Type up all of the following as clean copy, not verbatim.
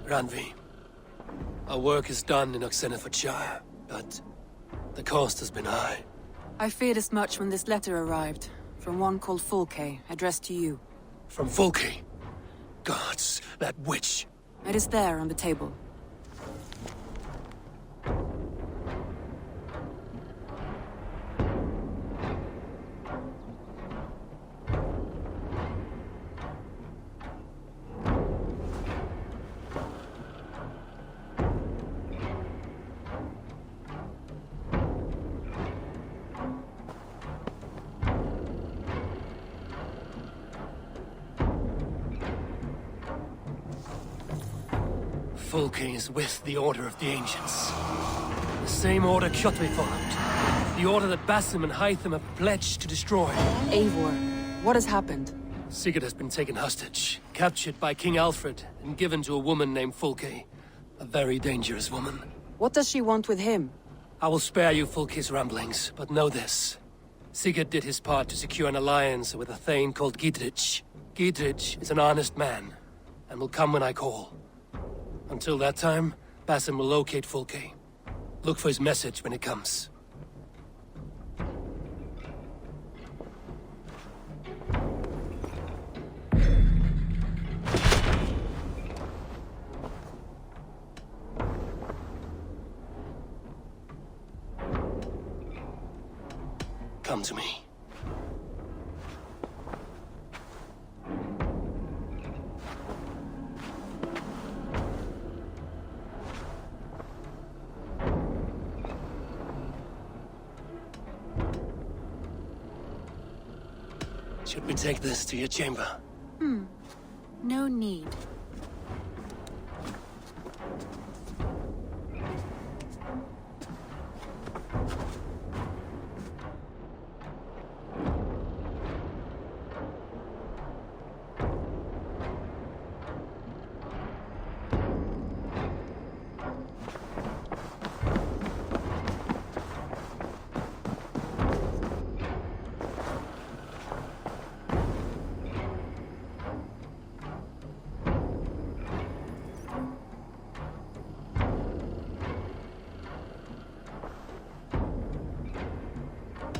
Randvi. Our work is done in Oxenfordshire, but the cost has been high. I feared as much when this letter arrived, from one called Fulke, addressed to you. From Fulke? Gods, that witch! It is there on the table. Fulke is with the Order of the Ancients. The same order Kjotve followed. The order that Basim and Hytham have pledged to destroy. Eivor, what has happened? Sigurd has been taken hostage, captured by King Alfred, and given to a woman named Fulke. A very dangerous woman. What does she want with him? I will spare you Fulke's ramblings, but know this. Sigurd did his part to secure an alliance with a thane called Gidrich. Gidrich is an honest man, and will come when I call. Until that time, Basim will locate Fulke. Look for his message when it comes. Come to me. Should we take this to your chamber? No need.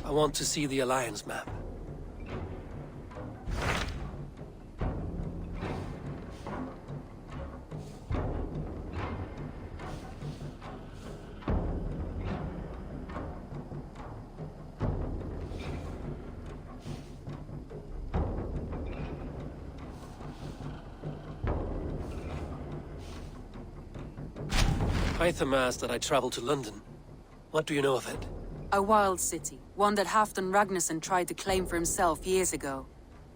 I want to see the Alliance map. Hytham asked that I travel to London. What do you know of it? A wild city, one that Halfdan Ragnarsson tried to claim for himself years ago.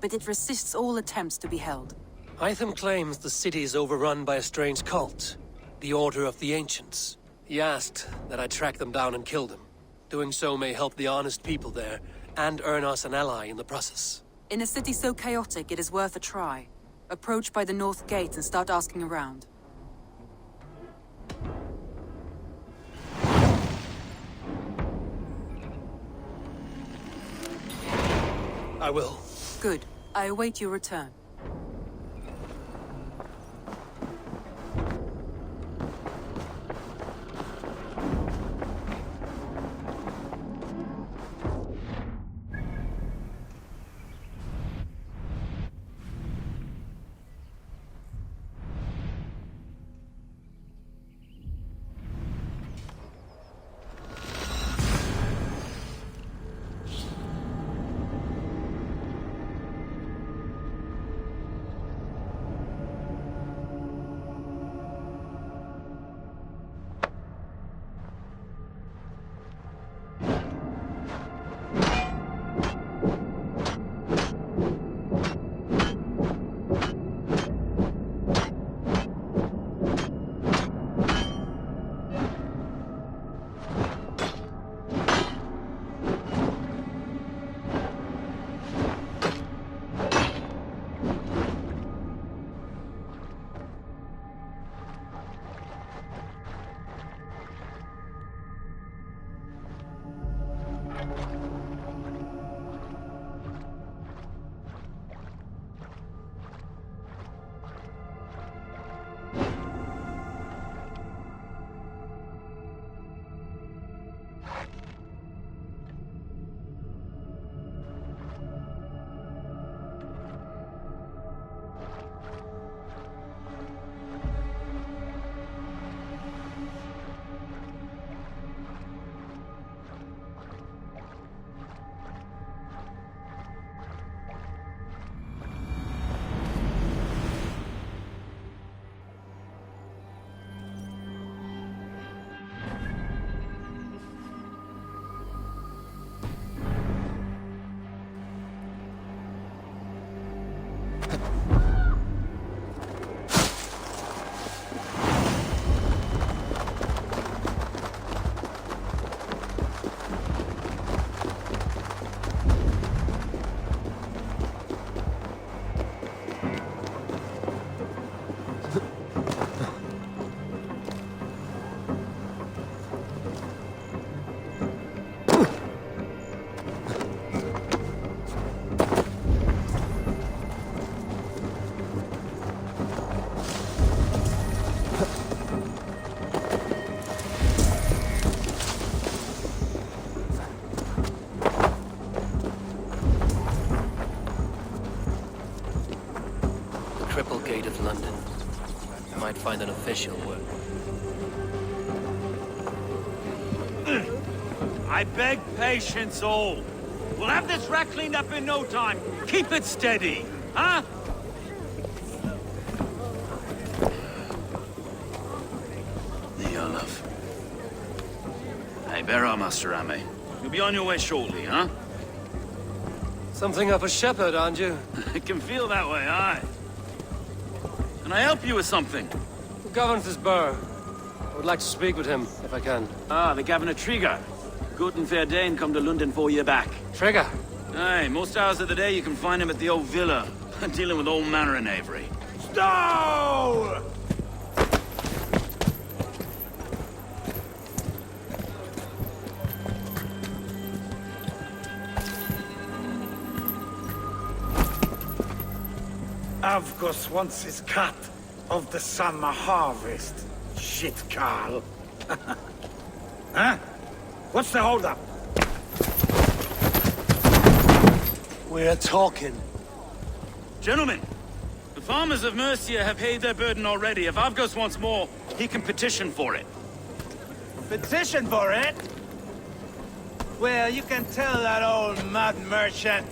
But it resists all attempts to be held. Hytham claims the city is overrun by a strange cult, the Order of the Ancients. He asked that I track them down and kill them. Doing so may help the honest people there, and earn us an ally in the process. In a city so chaotic, it is worth a try. Approach by the North Gate and start asking around. I will. Good. I await your return. triple gate of London. Might find an official word. I beg patience, all. We'll have this wreck cleaned up in no time. Keep it steady, huh? There you are, love. Hey, bear our Master Ame. You'll be on your way shortly, huh? Something of a shepherd, aren't you? It can feel that way, aye. Can I help you with something? Who governs this burgh? I would like to speak with him, if I can. Ah, the Governor Trigger. Good and fair Dane come to Lunden 4 year back. Trigger! Aye, most hours of the day you can find him at the old villa, dealing with all manner of knavery. Stow! Avgos wants his cut of the summer harvest. Shit, Carl. Huh? What's the holdup? We're talking. Gentlemen, the farmers of Mercia have paid their burden already. If Avgos wants more, he can petition for it. Petition for it? Well, you can tell that old mud merchant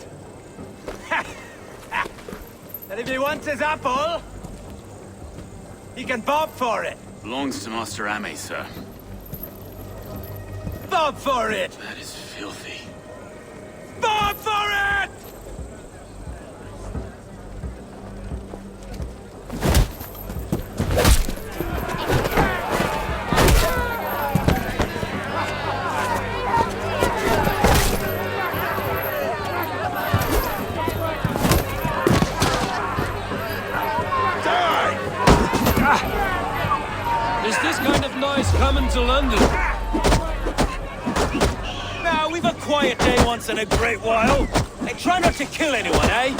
that if he wants his apple, he can bob for it. Belongs to Master Ame, sir. Bob for it! That is filthy. Bob for it! Is this kind of noise coming to London? Now, we've a quiet day once in a great while. Hey, try not to kill anyone, eh?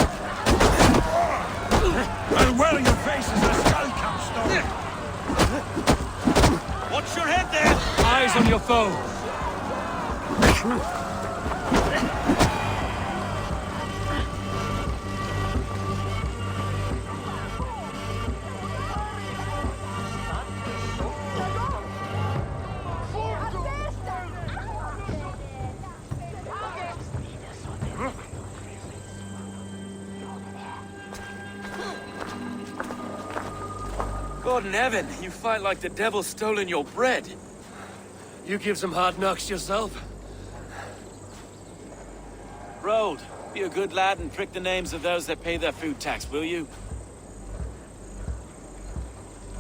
And well, your face is a skull cap stone. Watch your head there! Eyes on your foe. God in heaven, you fight like the devil's stolen your bread. You give some hard knocks yourself? Road, be a good lad and prick the names of those that pay their food tax, will you?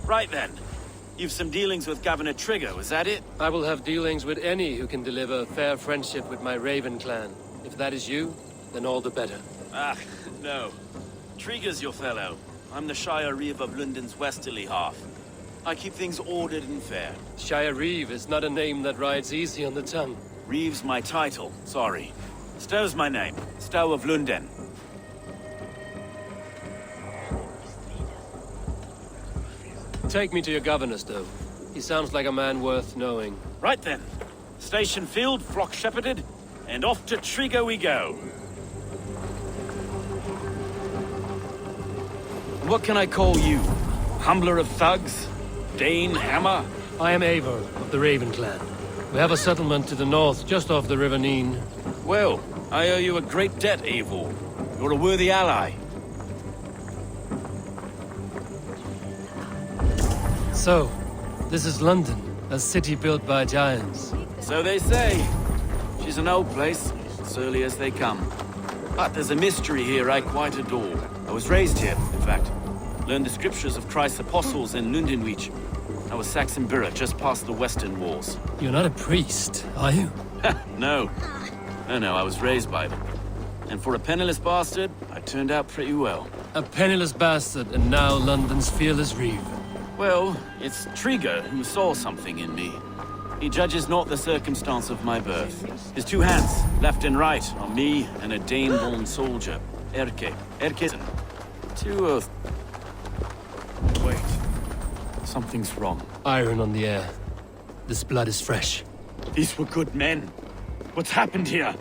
Right then. You've some dealings with Governor Trigger, was that it? I will have dealings with any who can deliver fair friendship with my Raven clan. If that is you, then all the better. Ah, no. Trigger's your fellow. I'm the Shire Reeve of Lunden's westerly half. I keep things ordered and fair. Shire Reeve is not a name that rides easy on the tongue. Reeve's my title, sorry. Stow's my name. Stow of Lunden. Take me to your governor, Stowe. He sounds like a man worth knowing. Right then. Station filled, flock shepherded, and off to Trigger we go. What can I call you? Humbler of thugs? Dane, Hammer? I am Eivor of the Raven clan. We have a settlement to the north, just off the River Neen. Well, I owe you a great debt, Eivor. You're a worthy ally. So, this is London, a city built by giants. So they say. She's an old place, surly as they come. But there's a mystery here I quite adore. I was raised here, in fact. Learned the scriptures of Christ's apostles in Lundenwich. I was Saxon Borough just past the western walls. You're not a priest, are you? No. No, I was raised by them. And for a penniless bastard, I turned out pretty well. A penniless bastard, and now London's fearless Reeve. Well, it's Trigger who saw something in me. He judges not the circumstance of my birth. His two hands, left and right, on me and a Dane-born soldier. Erkesen. Two oath. Wait. Something's wrong. Iron on the air. This blood is fresh. These were good men. What's happened here?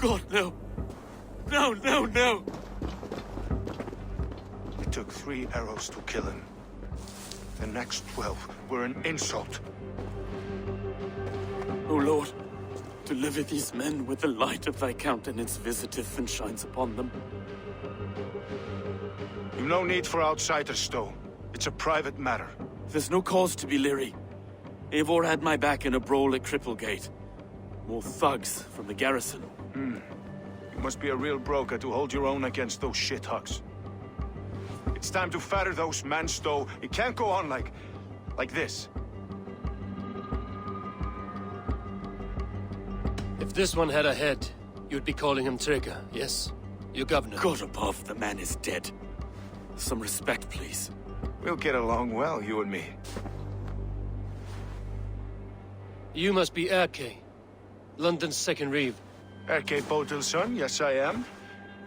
God, no. No, no, no! It took 3 arrows to kill him. The next 12 were an insult. O Lord, deliver these men with the light of thy countenance visiteth and shines upon them. You've no need for outsiders, though. It's a private matter. There's no cause to be leery. Eivor had my back in a brawl at Cripplegate. More thugs from the garrison. You must be a real broker to hold your own against those shithugs. It's time to fetter those men, Stowe. It can't go on like this. If this one had a head, you'd be calling him Trigger, yes? Your governor. God above, the man is dead. Some respect, please. We'll get along well, you and me. You must be Erke, London's second reeve. Erke Botel's son, yes I am.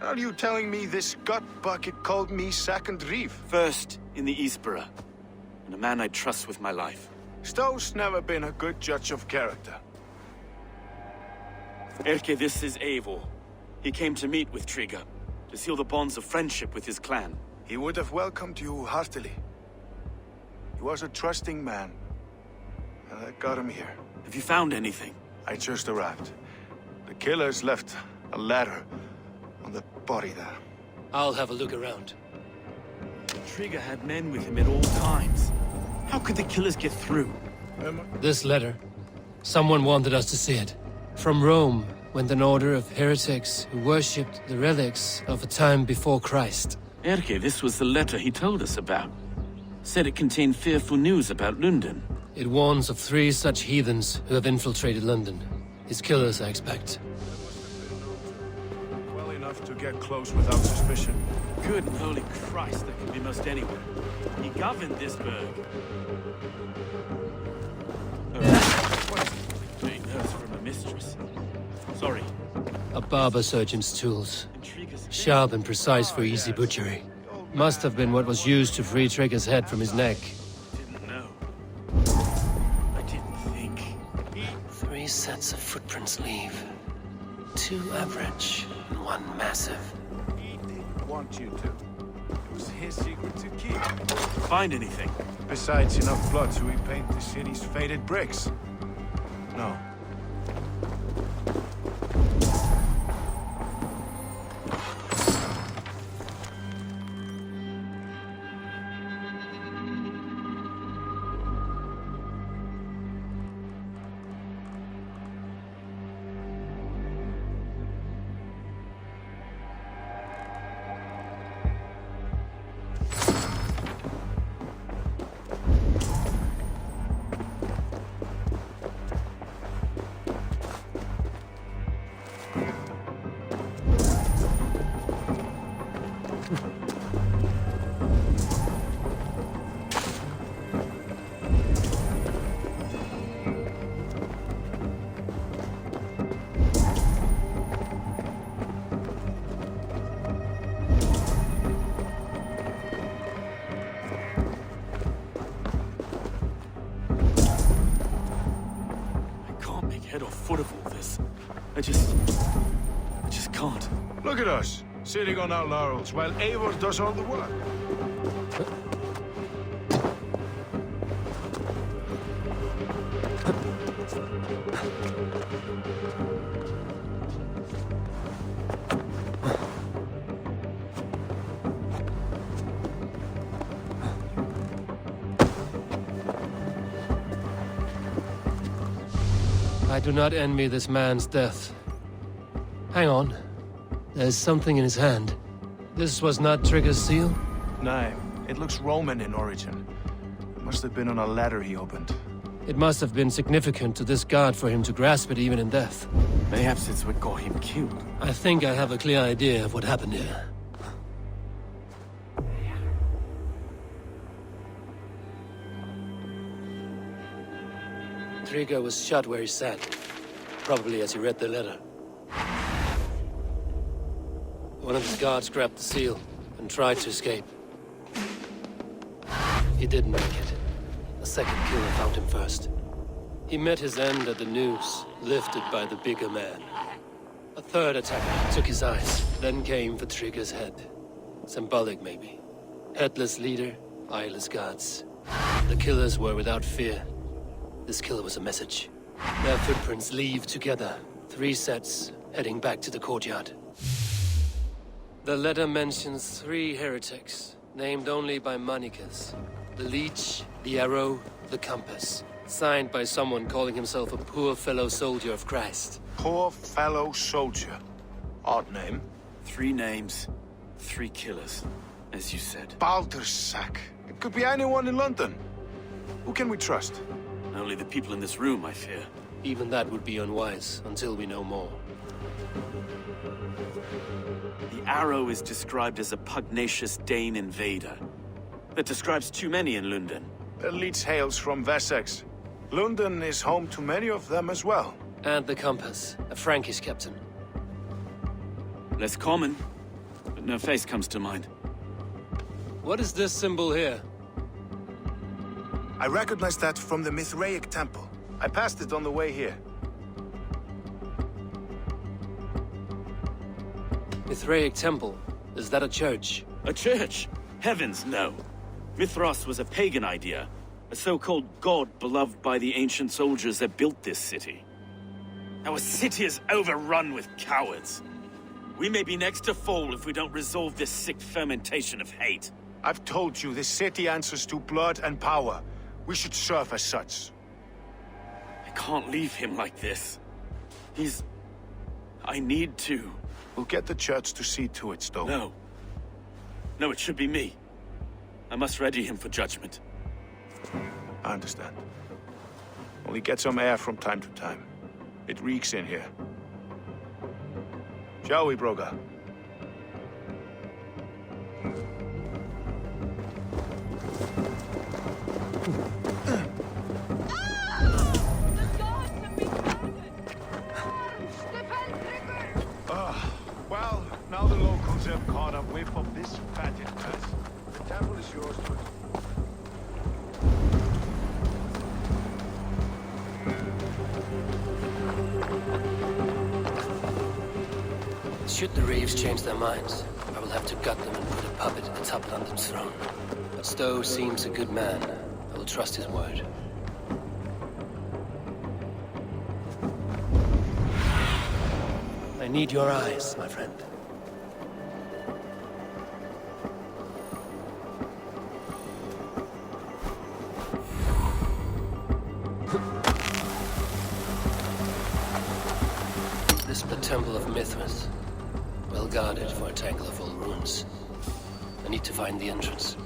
Are you telling me this gut bucket called me second reeve? First in the Eastborough, and a man I trust with my life. Stowe's never been a good judge of character. Erke, this is Eivor. He came to meet with Trigger, to seal the bonds of friendship with his clan. He would have welcomed you heartily. He was a trusting man. And I got him here. Have you found anything? I just arrived. The killers left a ladder on the body there. I'll have a look around. Trigger had men with him at all times. How could the killers get through? This letter. Someone wanted us to see it. From Rome went an order of heretics who worshipped the relics of a time before Christ. Erke, this was the letter he told us about. Said it contained fearful news about Lunden. It warns of 3 such heathens who have infiltrated London. His killers, I expect. Well enough to get close without suspicion. Good and holy Christ, that could be most anyone. He governed this burg. A nurse from a mistress. Sorry. A barber surgeon's tools. Sharp and precise for easy butchery. Must have been what was used to free Trigger's head from his neck. Didn't know. I didn't think. 3 sets of footprints leave. 2 average and 1 massive. He didn't want you to. It was his secret to keep. Find anything? Besides enough blood to repaint the city's faded bricks. No. Head or foot of all this. I just can't. Look at us, sitting on our laurels, while Eivor does all the work. I do not envy this man's death. Hang on. There's something in his hand. This was not Trigger's seal? No, it looks Roman in origin. It must have been on a ladder he opened. It must have been significant to this god for him to grasp it even in death. Perhaps it's what got him killed. I think I have a clear idea of what happened here. Trigger was shot where he sat, probably as he read the letter. One of his guards grabbed the seal and tried to escape. He didn't make it. A second killer found him first. He met his end at the noose, lifted by the bigger man. A third attacker took his eyes, then came for Trigger's head. Symbolic, maybe. Headless leader, eyeless guards. The killers were without fear. This kill was a message. Their footprints leave together. 3 sets, heading back to the courtyard. The letter mentions 3 heretics, named only by monikers. The Leech, the Arrow, the Compass. Signed by someone calling himself a poor fellow soldier of Christ. Poor fellow soldier. Odd name. 3 names, 3 killers, as you said. Baldersack. It could be anyone in London. Who can we trust? Only the people in this room, I fear. Even that would be unwise, until we know more. The Arrow is described as a pugnacious Dane invader. That describes too many in Lunden. The Leech hails from Wessex. Lunden is home to many of them as well. And the Compass, a Frankish captain. Less common, but no face comes to mind. What is this symbol here? I recognize that from the Mithraic temple. I passed it on the way here. Mithraic temple? Is that a church? A church? Heavens, no. Mithras was a pagan idea. A so-called god beloved by the ancient soldiers that built this city. Our city is overrun with cowards. We may be next to fall if we don't resolve this sick fermentation of hate. I've told you, this city answers to blood and power. We should serve as such. I can't leave him like this. I need to. We'll get the church to see to it, Stowe. No. No, it should be me. I must ready him for judgment. I understand. Only get some air from time to time. It reeks in here. Shall we, Broga? Well, now the locals have caught a whiff of this fatted mess. The temple is yours to... Should the Reeves change their minds, I will have to gut them and put a puppet atop London's throne. But Stowe seems a good man. I will trust his word. I need your eyes, my friend. This is the Temple of Mithras. Well guarded for a tangle of old ruins. I need to find the entrance.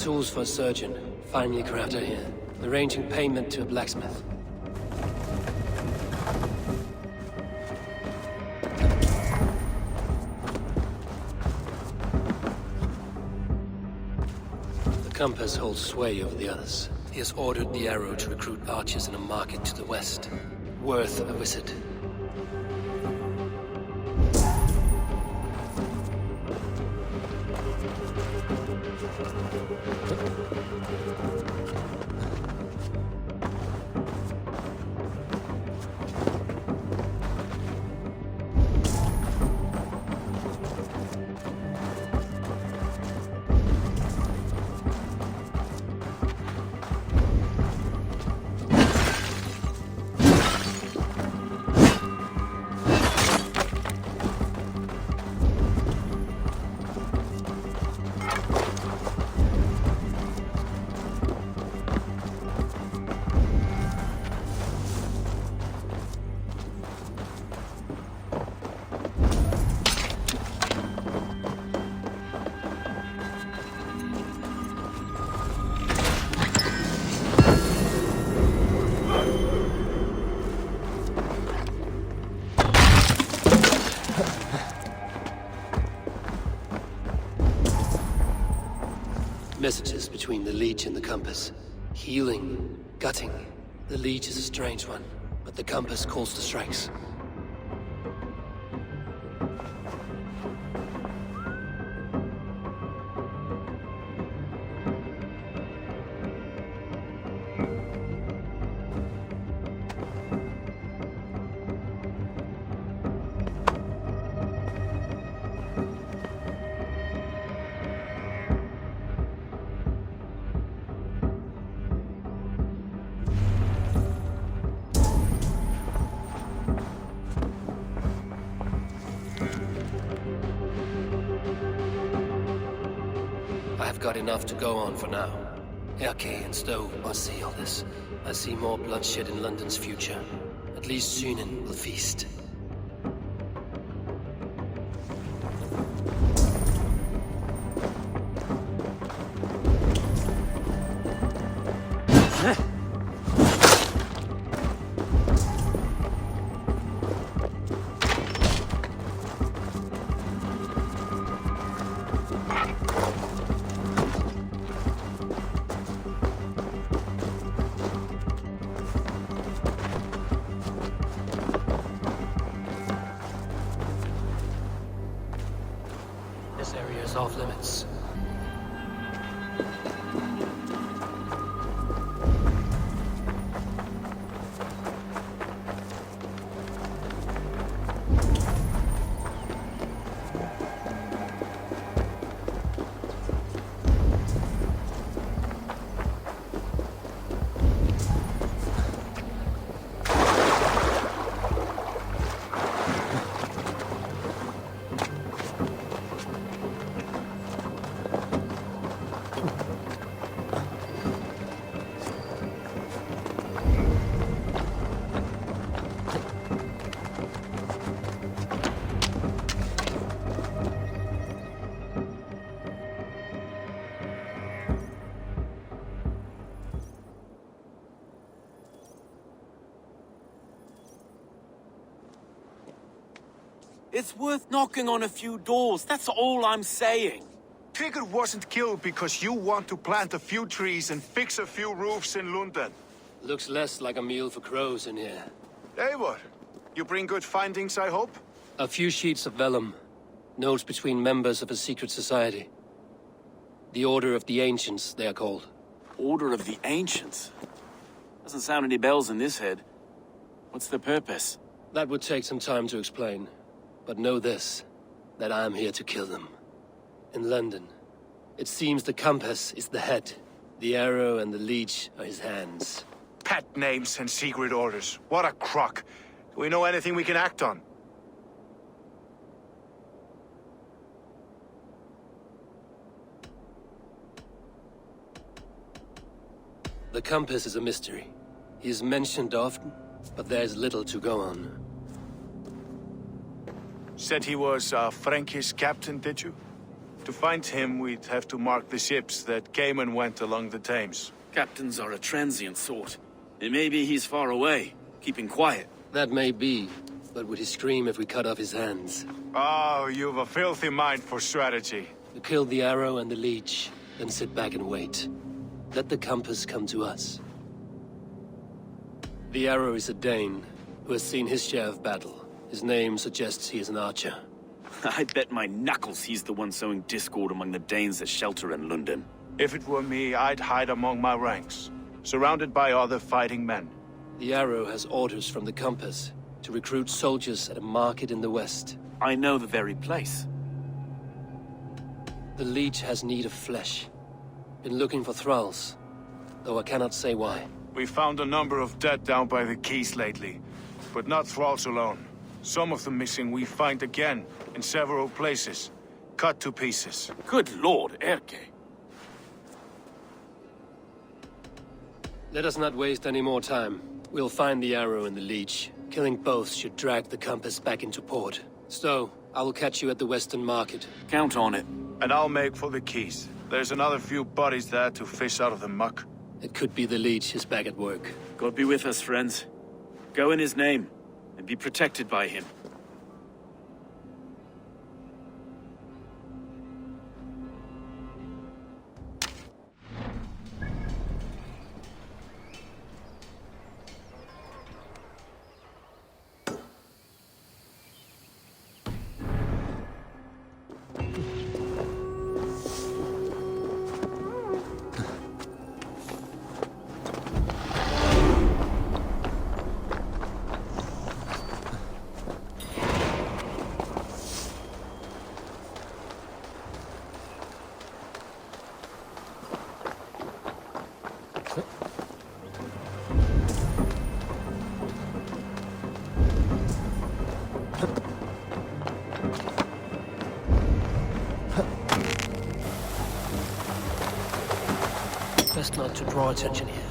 tools for a surgeon. Finally crafted here. Arranging payment to a blacksmith. The compass holds sway over the others. He has ordered the arrow to recruit archers in a market to the west. Worth a visit. Messages between the Leech and the compass. Healing, gutting. The Leech is a strange one, but the compass calls to strikes. I've got enough to go on for now. Erke and Stowe must see all this. I see more bloodshed in London's future. At least Sunan will feast. This area is off limits. It's worth knocking on a few doors, that's all I'm saying. Tigger wasn't killed because you want to plant a few trees and fix a few roofs in Lunden. Looks less like a meal for crows in here. Eivor, you bring good findings, I hope? A few sheets of vellum. Notes between members of a secret society. The Order of the Ancients, they are called. Order of the Ancients? Doesn't sound any bells in this head. What's the purpose? That would take some time to explain. But know this, that I am here to kill them. In London, it seems the compass is the head. The arrow and the leech are his hands. Pet names and secret orders. What a crock. Do we know anything we can act on? The compass is a mystery. He is mentioned often, but there's little to go on. Said he was a Frankish captain, did you? To find him, we'd have to mark the ships that came and went along the Thames. Captains are a transient sort. It may be he's far away, keeping quiet. That may be, but would he scream if we cut off his hands? Oh, you've a filthy mind for strategy. We kill the arrow and the leech, then sit back and wait. Let the compass come to us. The arrow is a Dane, who has seen his share of battle. His name suggests he is an archer. I bet my knuckles he's the one sowing discord among the Danes that shelter in Lunden. If it were me, I'd hide among my ranks, surrounded by other fighting men. The arrow has orders from the compass to recruit soldiers at a market in the west. I know the very place. The leech has need of flesh. Been looking for thralls, though I cannot say why. We found a number of dead down by the quays lately, but not thralls alone. Some of the missing we find again, in several places, cut to pieces. Good lord, Erke. Let us not waste any more time. We'll find the arrow and the leech. Killing both should drag the compass back into port. Stowe, I will catch you at the western market. Count on it. And I'll make for the quays. There's another few bodies there to fish out of the muck. It could be the leech is back at work. God be with us, friends. Go in his name, and be protected by him. Best not to draw attention here.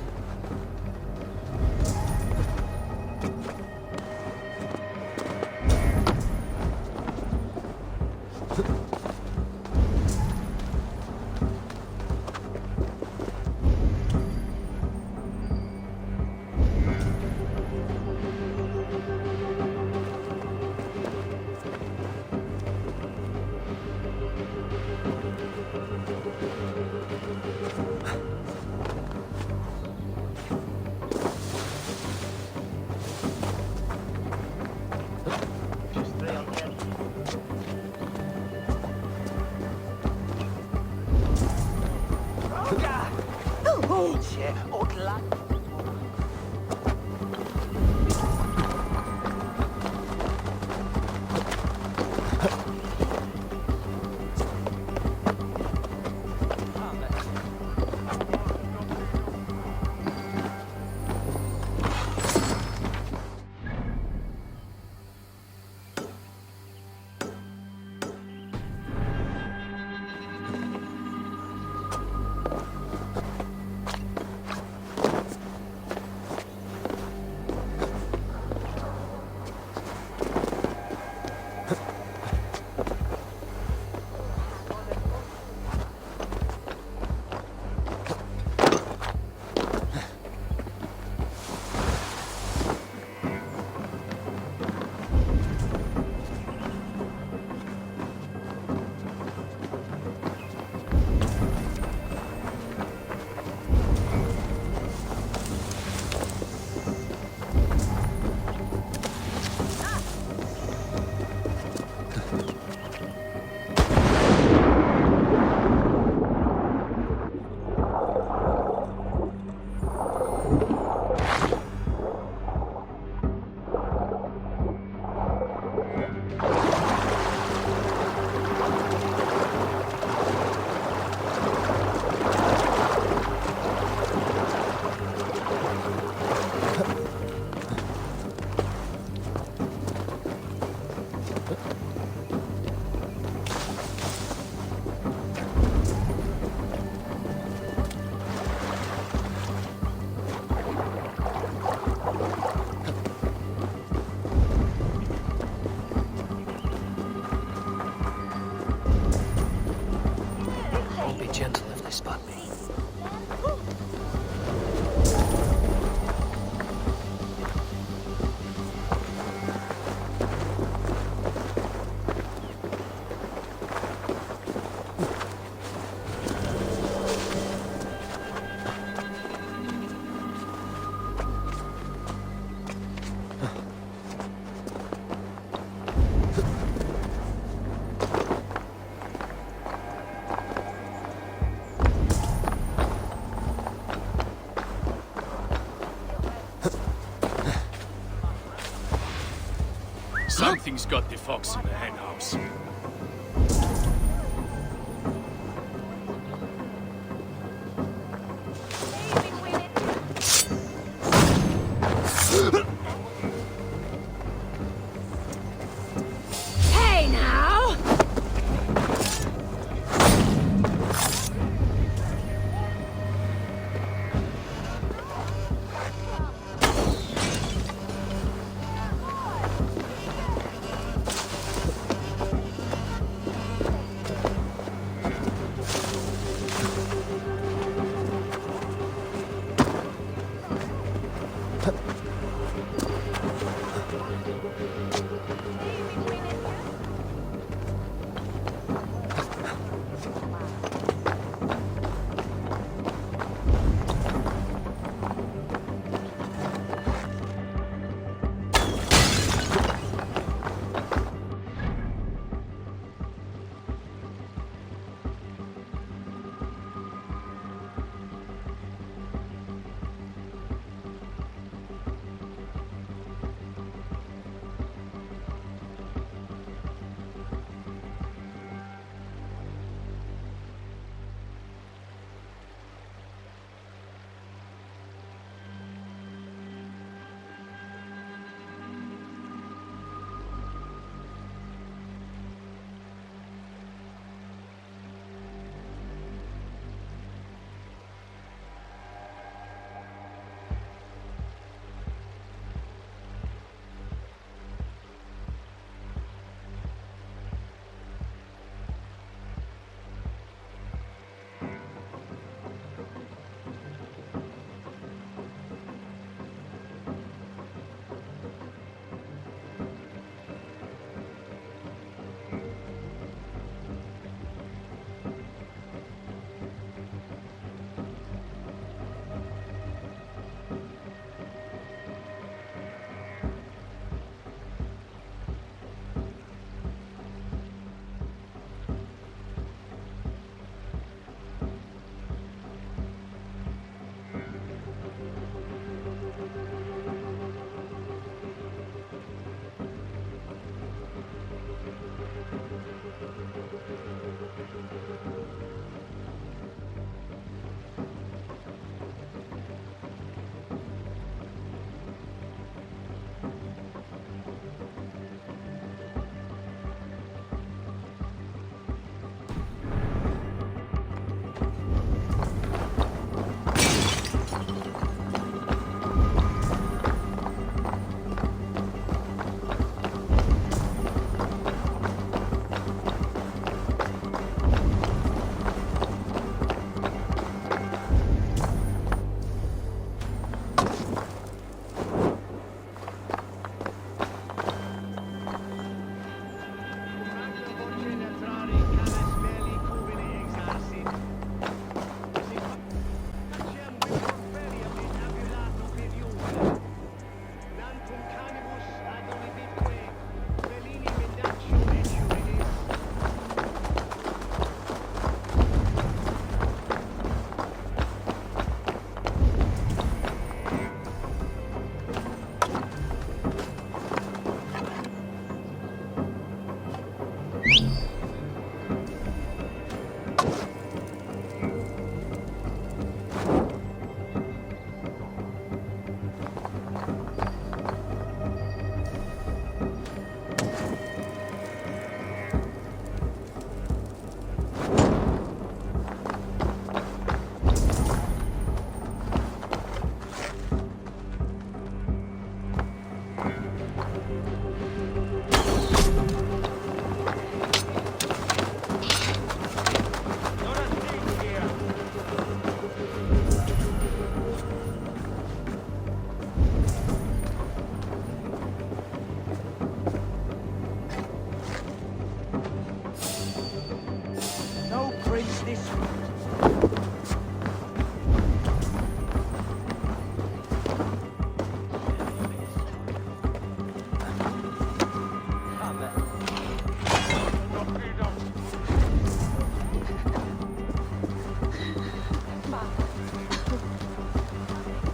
Something's got the fox in the henhouse. Hey now!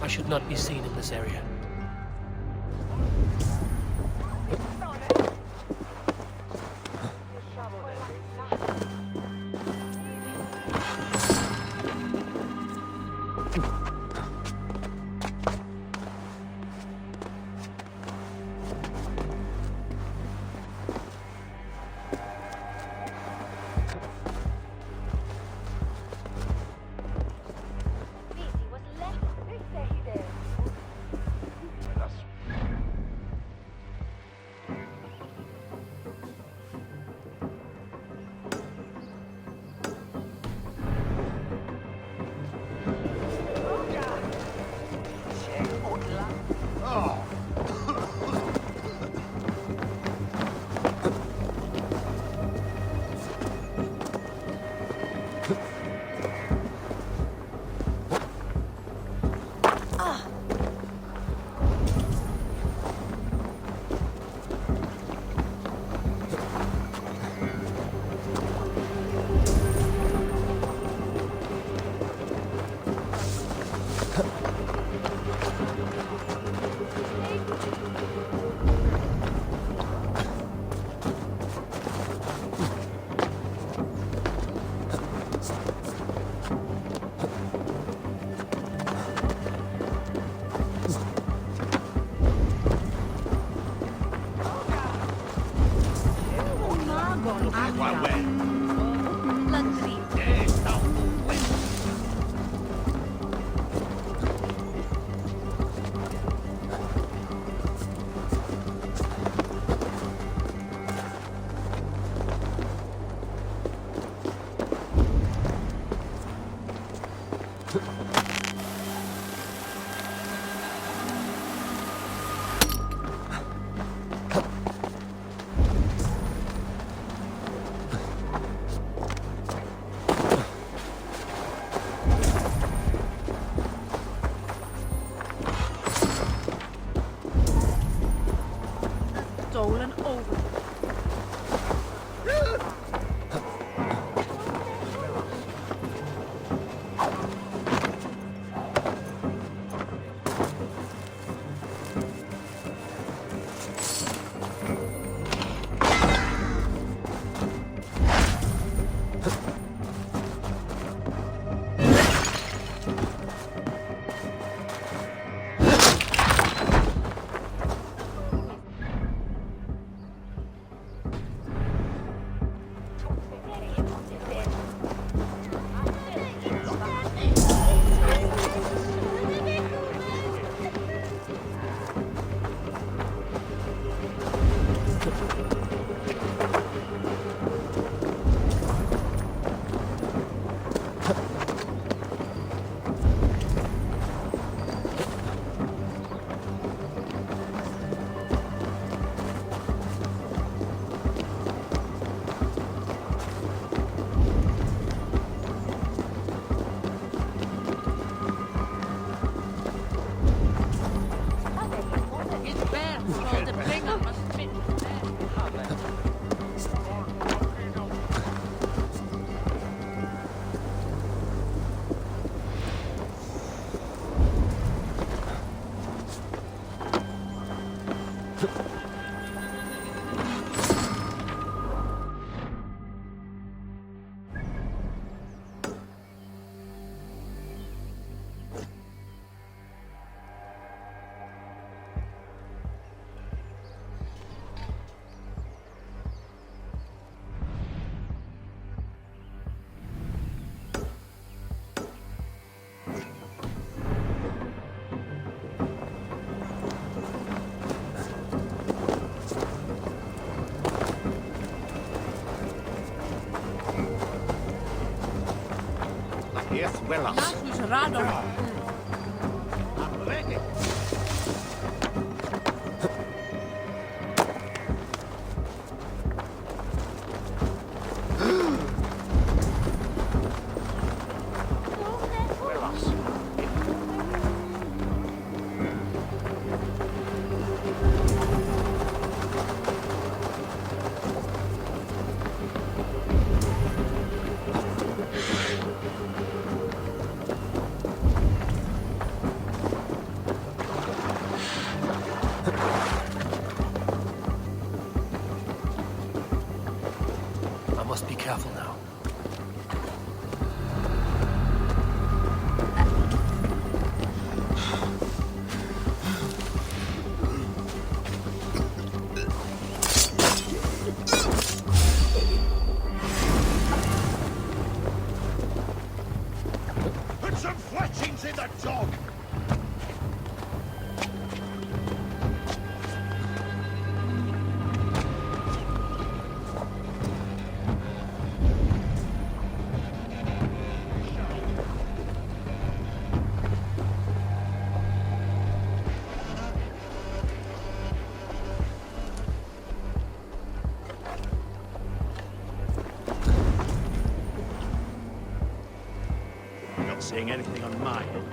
I should not be seen in this area. Stolen over. Yes, well, Nasus radom. I'm ready. I must be careful now. Put some fletchings in the dog! Not seeing anything on my end.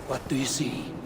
What do you see?